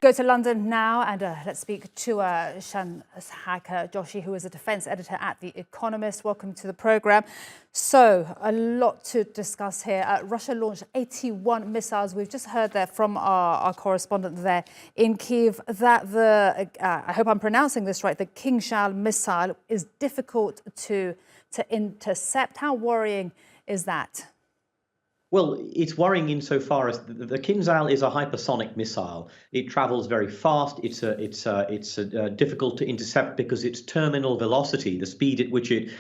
Go to London now and let's speak to Shashank Joshi, who is a defence editor at The Economist. Welcome to the programme. So, a lot to discuss here. Russia launched 81 missiles. We've just heard there from our correspondent there in Kyiv that I hope I'm pronouncing this right, the Kinzhal missile is difficult to intercept. How worrying is that? Well, it's worrying insofar as the Kinzhal is a hypersonic missile. It travels very fast. It's difficult to intercept because its terminal velocity, the speed at which it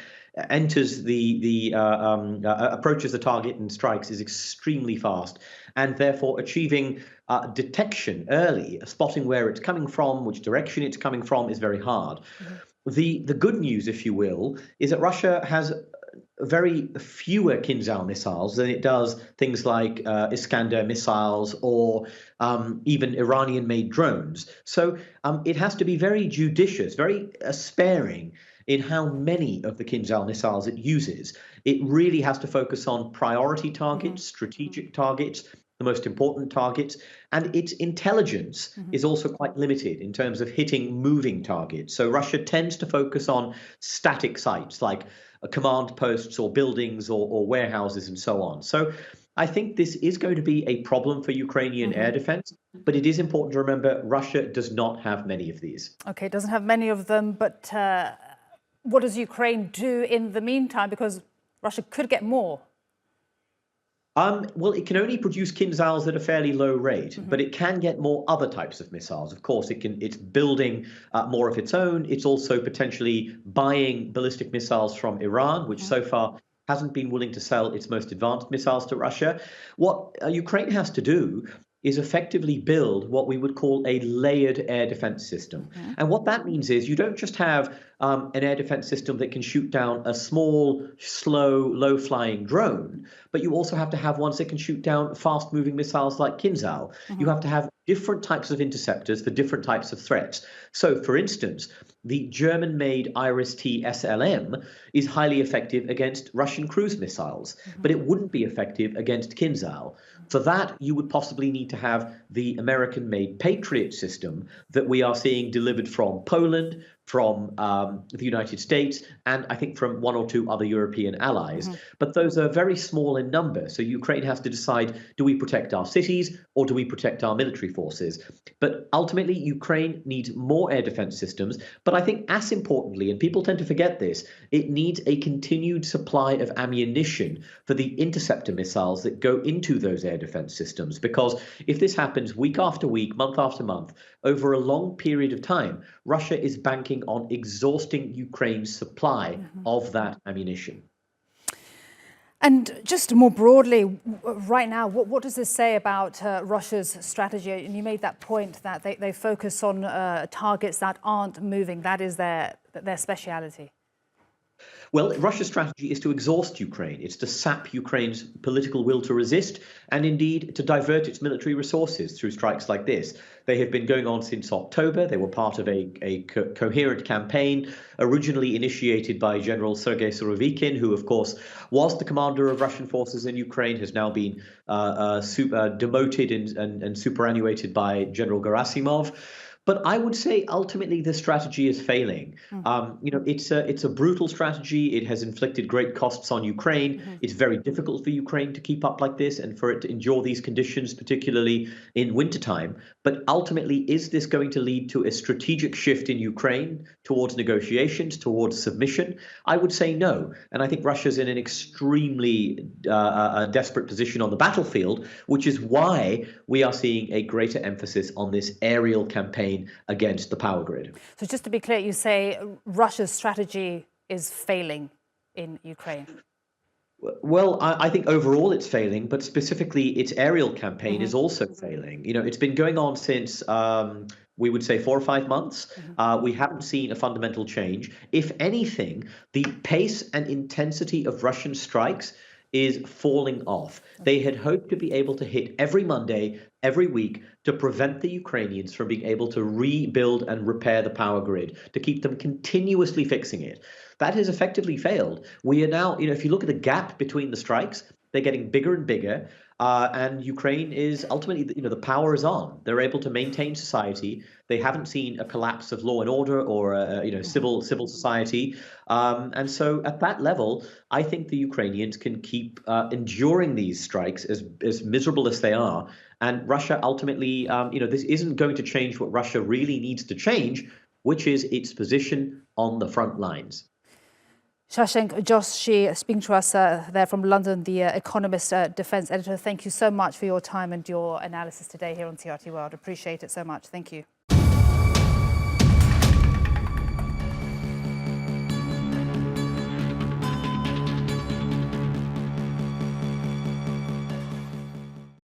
enters approaches the target and strikes, is extremely fast, and therefore achieving detection early, spotting where it's coming from, which direction it's coming from, is very hard. Mm-hmm. The good news, if you will, is that Russia has very fewer Kinzhal missiles than it does things like Iskander missiles or even Iranian-made drones. So it has to be very judicious, very sparing in how many of the Kinzhal missiles it uses. It really has to focus on priority targets, strategic targets, the most important targets, and its intelligence is also quite limited in terms of hitting moving targets. So Russia tends to focus on static sites like command posts or buildings or warehouses and so on. So I think this is going to be a problem for Ukrainian air defense, but it is important to remember Russia does not have many of these. Okay, it doesn't have many of them, but what does Ukraine do in the meantime? Because Russia could get more. Well, it can only produce Kinzhals at a fairly low rate, but it can get more other types of missiles. Of course, it's building more of its own. It's also potentially buying ballistic missiles from Iran, which so far hasn't been willing to sell its most advanced missiles to Russia. What Ukraine has to do is effectively build what we would call a layered air defense system. And what that means is you don't just have an air defense system that can shoot down a small, slow, low-flying drone, but you also have to have ones that can shoot down fast-moving missiles like Kinzhal. You have to have different types of interceptors for different types of threats. So, for instance, the German-made IRIS-T SLM is highly effective against Russian cruise missiles, but it wouldn't be effective against Kinzhal. For that, you would possibly need to have the American-made Patriot system that we are seeing delivered from Poland, from the United States, and I think from one or two other European allies. But those are very small in number. So Ukraine has to decide, do we protect our cities or do we protect our military forces? But ultimately, Ukraine needs more air defense systems. But I think as importantly, and people tend to forget this, it needs a continued supply of ammunition for the interceptor missiles that go into those air defense systems. Because if this happens week after week, month after month, over a long period of time, Russia is banking on exhausting Ukraine's supply of that ammunition. And just more broadly, right now, what does this say about Russia's strategy? And you made that point that they focus on targets that aren't moving. That is their speciality. Well, Russia's strategy is to exhaust Ukraine. It's to sap Ukraine's political will to resist and indeed to divert its military resources through strikes like this. They have been going on since October. They were part of a coherent campaign originally initiated by General Sergei Surovikin, who, of course, was the commander of Russian forces in Ukraine, has now been demoted and superannuated by General Gerasimov. But I would say ultimately the strategy is failing. It's a brutal strategy. It has inflicted great costs on Ukraine. It's very difficult for Ukraine to keep up like this and for it to endure these conditions, particularly in wintertime. But ultimately, is this going to lead to a strategic shift in Ukraine towards negotiations, towards submission? I would say no. And I think Russia's in an extremely desperate position on the battlefield, which is why we are seeing a greater emphasis on this aerial campaign against the power grid. So just to be clear, you say Russia's strategy is failing in Ukraine? Well, I think overall it's failing, but specifically its aerial campaign is also failing. It's been going on since we would say 4 or 5 months. We haven't seen a fundamental change. If anything, the pace and intensity of Russian strikes is falling off. They had hoped to be able to hit every Monday, every week, to prevent the Ukrainians from being able to rebuild and repair the power grid, to keep them continuously fixing it. That has effectively failed. We are now, if you look at the gap between the strikes, they're getting bigger and bigger. And Ukraine is ultimately, the power is on. They're able to maintain society. They haven't seen a collapse of law and order or civil society. And so at that level, I think the Ukrainians can keep enduring these strikes as miserable as they are. And Russia ultimately, this isn't going to change what Russia really needs to change, which is its position on the front lines. Shashank Joshi speaking to us there from London, the Economist defence editor. Thank you so much for your time and your analysis today here on TRT World. Appreciate it so much. Thank you.